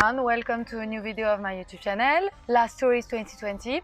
everyone, welcome to a new video of my YouTube channel, Last Tourist 2020.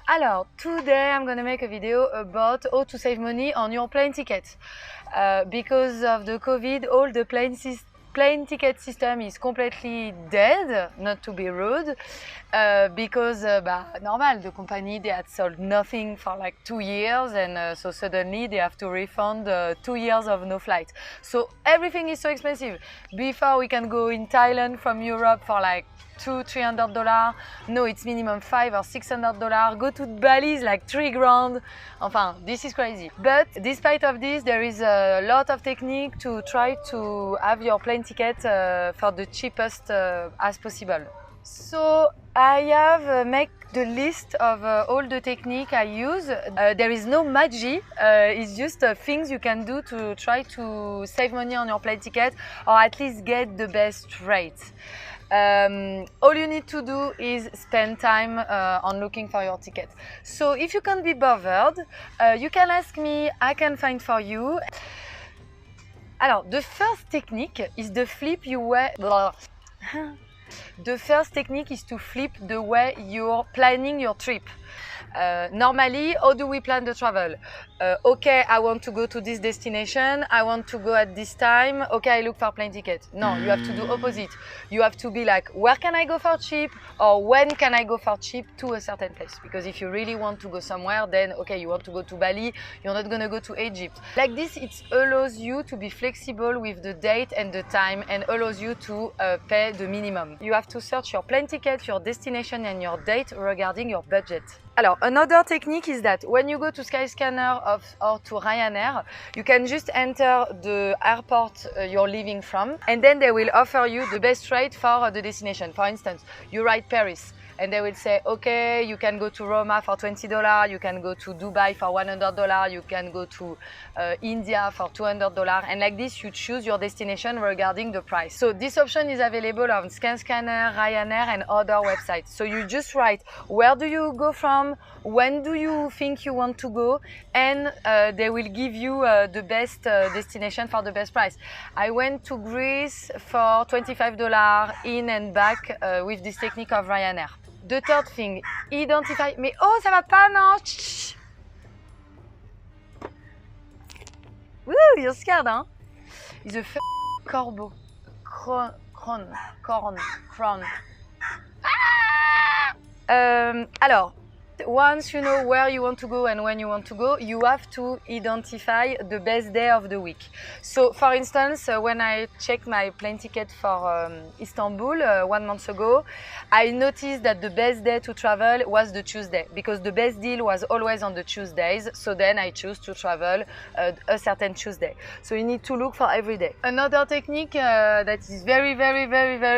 Alors, today I'm gonna make a video about how to save money on your plane ticket. Because of the COVID, all the plane ticket system is completely dead, not to be rude, because normal, the company, they had sold nothing for like 2 years, and so suddenly they have to refund 2 years of no flight. So everything is so expensive. Before we can go in Thailand from Europe for like $200-300. No, it's minimum $500 or $600. Go to Bali is like 3 grand. Enfin, this is crazy. But despite of this, there is a lot of technique to try to have your plane ticket for the cheapest as possible. So I have make the list of all the technique I use. There is no magic. It's just things you can do to try to save money on your plane ticket, or at least get the best rate. All you need to do is spend time on looking for your ticket. So if you can't be bothered, you can ask me, I can find for you. Alors, the first technique is the flip you wear. The first technique is to flip the way you're planning your trip. Normally, how do we plan the travel? Okay, I want to go to this destination, I want to go at this time, okay, I look for plane ticket. No, you have to do opposite. You have to be like, where can I go for cheap, or when can I go for cheap to a certain place? Because if you really want to go somewhere, then okay, you want to go to Bali, you're not gonna go to Egypt. Like this, it allows you to be flexible with the date and the time, and allows you to pay the minimum. You have to search your plane ticket, your destination and your date regarding your budget. Alors, another technique is that when you go to Skyscanner or to Ryanair, you can just enter the airport you're leaving from, and then they will offer you the best rate for the destination. For instance, you write Paris, and they will say, okay, you can go to Roma for $20, you can go to Dubai for $100, you can go to India for $200, and like this you choose your destination regarding the price. So this option is available on Skyscanner, Ryanair and other websites. So you just write, where do you go from, when do you think you want to go, and they will give you the best destination for the best price. I went to Greece for $25 in and back with this technique of Ryanair. The third thing, identify. Mais oh, ça va pas, non? Woo, you're scared, hein? He's a corbeau. Corn. Alors, once you know where you want to go and when you want to go, you have to identify the best day of the week. So, for instance, when I checked my plane ticket for Istanbul 1 month ago, I noticed that the best day to travel was the Tuesday, because the best deal was always on the Tuesdays. So then I choose to travel a certain Tuesday. So you need to look for every day. Another technique that is very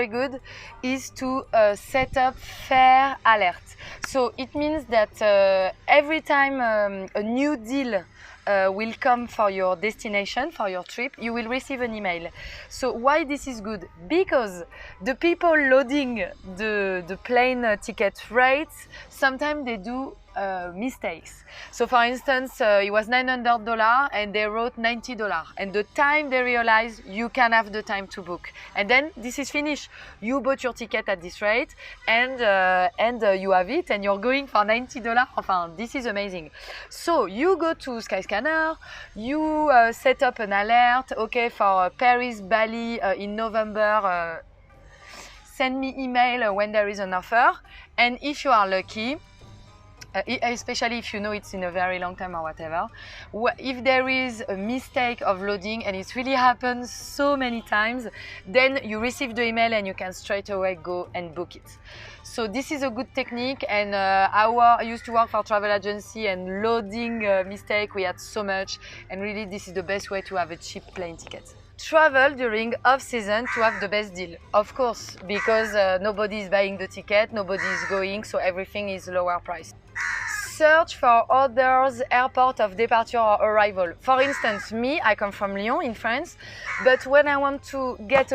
good is to set up fare alert. So it means that every time a new deal will come for your destination, for your trip, you will receive an email. So why this is good? Because the people loading the plane ticket rates, sometimes they do mistakes. So for instance, it was $900 and they wrote $90, and the time they realize you can have the time to book, and then this is finished. You bought your ticket at this rate, and you have it, and you're going for $90. Enfin, this is amazing. So you go to Skyscanner, you set up an alert, okay, for Paris, Bali in November, send me email when there is an offer, and if you are lucky, especially if you know it's in a very long time or whatever, if there is a mistake of loading, and it's really happens so many times, then you receive the email and you can straight away go and book it. So this is a good technique, and I used to work for a travel agency, and loading mistake we had so much, and really this is the best way to have a cheap plane ticket. Travel during off-season to have the best deal, of course, because nobody is buying the ticket, nobody is going, so everything is lower price. Search for others' airport of departure or arrival. For instance, me, I come from Lyon in France, but when I want to get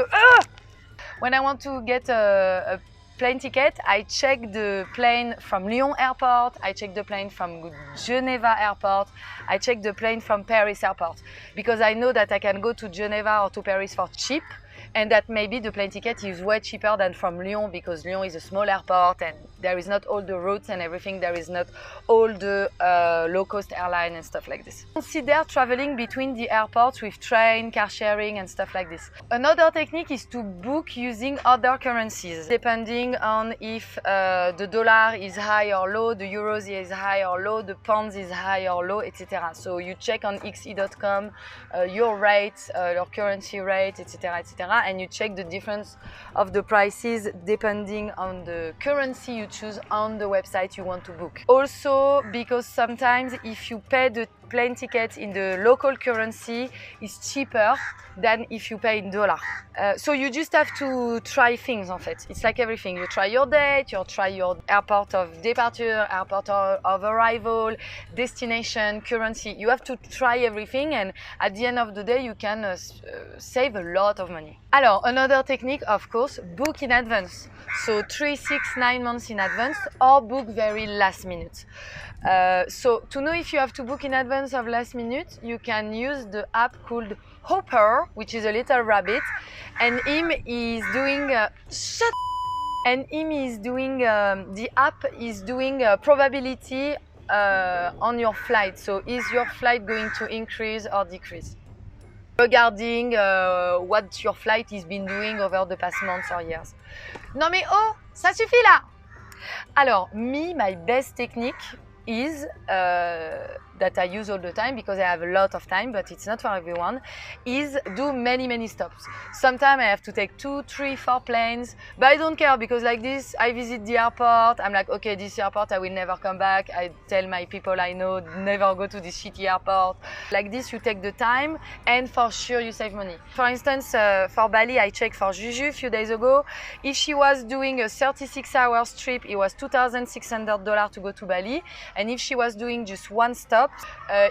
a plane ticket, I check the plane from Lyon airport, I check the plane from Geneva airport, I check the plane from Paris airport, because I know that I can go to Geneva or to Paris for cheap, and that maybe the plane ticket is way cheaper than from Lyon, because Lyon is a small airport and there is not all the routes and everything, there is not all the low-cost airline and stuff like this. Consider traveling between the airports with train, car sharing and stuff like this. Another technique is to book using other currencies, depending on if the dollar is high or low, the euros is high or low, the pounds is high or low, etc. So you check on xe.com your rate, your currency rate, etc., etc., and you check the difference of the prices depending on the currency you choose on the website you want to book. Also, because sometimes if you pay the plane ticket in the local currency, it's cheaper than if you pay in dollar. So you just have to try things en fait. It's like everything. You try your date, you try your airport of departure, airport of arrival, destination, currency. You have to try everything, and at the end of the day you can save a lot of money. Alors, another technique, of course, book in advance. So 3, 6, 9 months in advance, or book very last minute. So to know if you have to book in advance or last minute, you can use the app called Hopper, which is a little rabbit, and him is doing the app is doing probability on your flight. So is your flight going to increase or decrease? Regarding what your flight has been doing over the past months or years. Non mais oh, ça suffit là! Alors, my best technique is that I use all the time because I have a lot of time, but it's not for everyone, is do many stops. Sometimes I have to take 2, 3, 4 planes, but I don't care because like this, I visit the airport, I'm like, okay, this airport I will never come back. I tell my people I know, never go to this shitty airport. Like this, you take the time and for sure you save money. For instance, for Bali, I checked for Juju a few days ago. If she was doing a 36 hours trip, it was $2,600 to go to Bali. And if she was doing just one stop,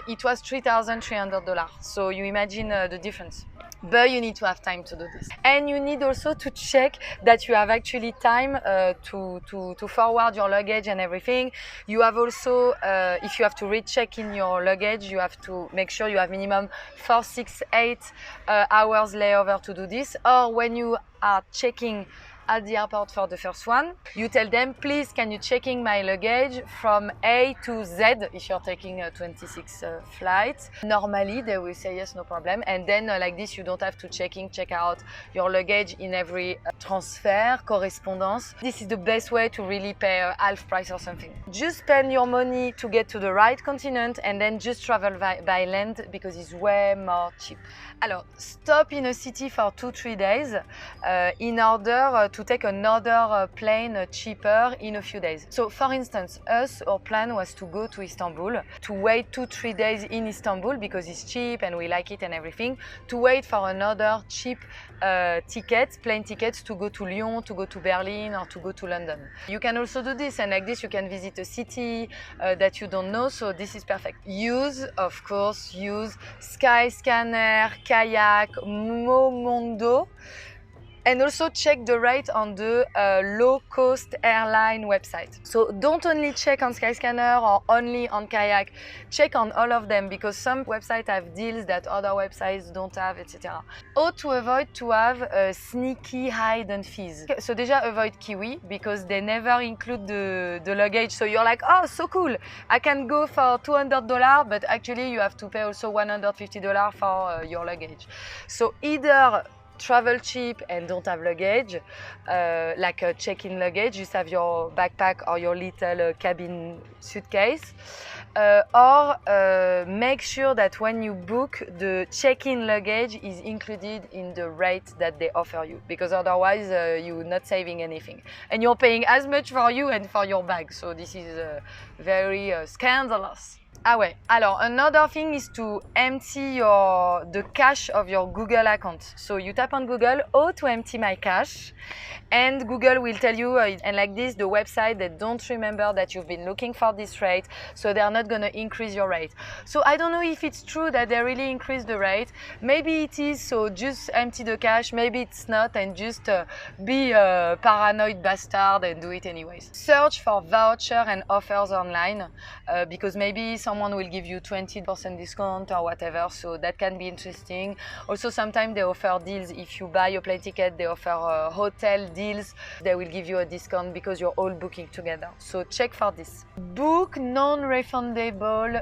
it was $3,300. So you imagine the difference. But you need to have time to do this. And you need also to check that you have actually time to forward your luggage and everything. You have also, if you have to recheck in your luggage, you have to make sure you have minimum 4, 6, 8 hours layover to do this. Or when you are checking at the airport for the first one, you tell them, please, can you checking my luggage from A to Z if you're taking a 26 flight. Normally, they will say yes, no problem. And then like this, you don't have to check out your luggage in every transfer, correspondence. This is the best way to really pay half price or something. Just spend your money to get to the right continent and then just travel by land because it's way more cheap. Alors, stop in a city for 2-3 days in order to take another plane cheaper in a few days. So for instance, our plan was to go to Istanbul, to wait 2-3 days in Istanbul because it's cheap and we like it and everything, to wait for another cheap plane tickets to go to Lyon, to go to Berlin or to go to London. You can also do this, and like this you can visit a city that you don't know, so this is perfect. Of course, use Skyscanner, Kayak, Momondo. And also check the rate on the low-cost airline website. So don't only check on Skyscanner or only on Kayak. Check on all of them because some websites have deals that other websites don't have, etc. How to avoid to have sneaky hidden fees. So déjà avoid Kiwi because they never include the luggage. So you're like, oh, so cool. I can go for $200, but actually you have to pay also $150 for your luggage. So either travel cheap and don't have luggage, like a check-in luggage, just have your backpack or your little cabin suitcase, or make sure that when you book, the check-in luggage is included in the rate that they offer you, because otherwise you're not saving anything and you're paying as much for you and for your bag, so this is very scandalous. Ah ouais, alors another thing is to empty the cache of your Google account. So you tap on Google, how to empty my cache, and Google will tell you, and like this, the website, they don't remember that you've been looking for this rate, so they're not gonna increase your rate. So I don't know if it's true that they really increase the rate. Maybe it is, so just empty the cache, maybe it's not, and just be a paranoid bastard and do it anyways. Search for voucher and offers online, because maybe some someone will give you 20% discount or whatever, so that can be interesting. Also, sometimes they offer deals. If you buy a plane ticket, they offer hotel deals. They will give you a discount because you're all booking together. So check for this. Book non-refundable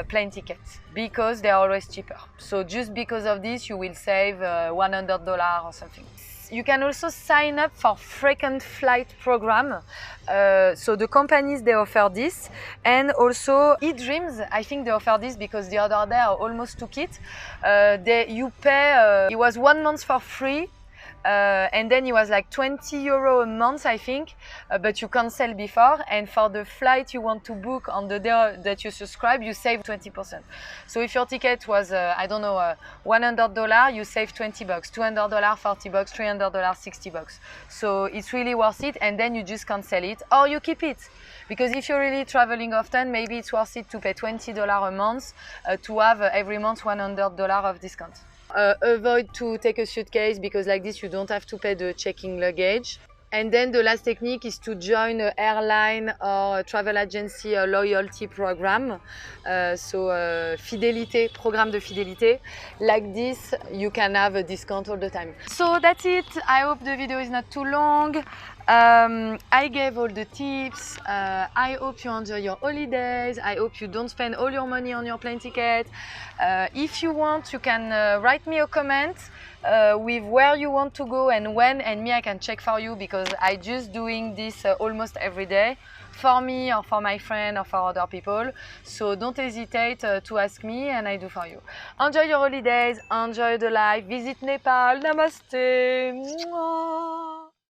plane tickets because they are always cheaper. So just because of this, you will save $100 or something. You can also sign up for frequent flight program. So the companies, they offer this. And also eDreams, I think they offer this because the other day I almost took it. You pay, it was 1 month for free. And then it was like €20 a month, I think, but you cancel before. And for the flight you want to book on the day that you subscribe, you save 20%. So if your ticket was, I don't know, $100, you save $20, $200, $40, $300, $60. So it's really worth it. And then you just cancel it or you keep it. Because if you're really traveling often, maybe it's worth it to pay $20 a month to have every month $100 of discount. Avoid to take a suitcase because like this you don't have to pay the checking luggage. And then the last technique is to join an airline or a travel agency loyalty program. Fidélité, programme de fidélité. Like this, you can have a discount all the time. So that's it. I hope the video is not too long. I gave all the tips. I hope you enjoy your holidays. I hope you don't spend all your money on your plane ticket. If you want, you can write me a comment with where you want to go and when, and me I can check for you because I just doing this almost every day for me or for my friend or for other people. So don't hesitate to ask me and I do for you. Enjoy your holidays, enjoy the life, visit Nepal, namaste. Mwah.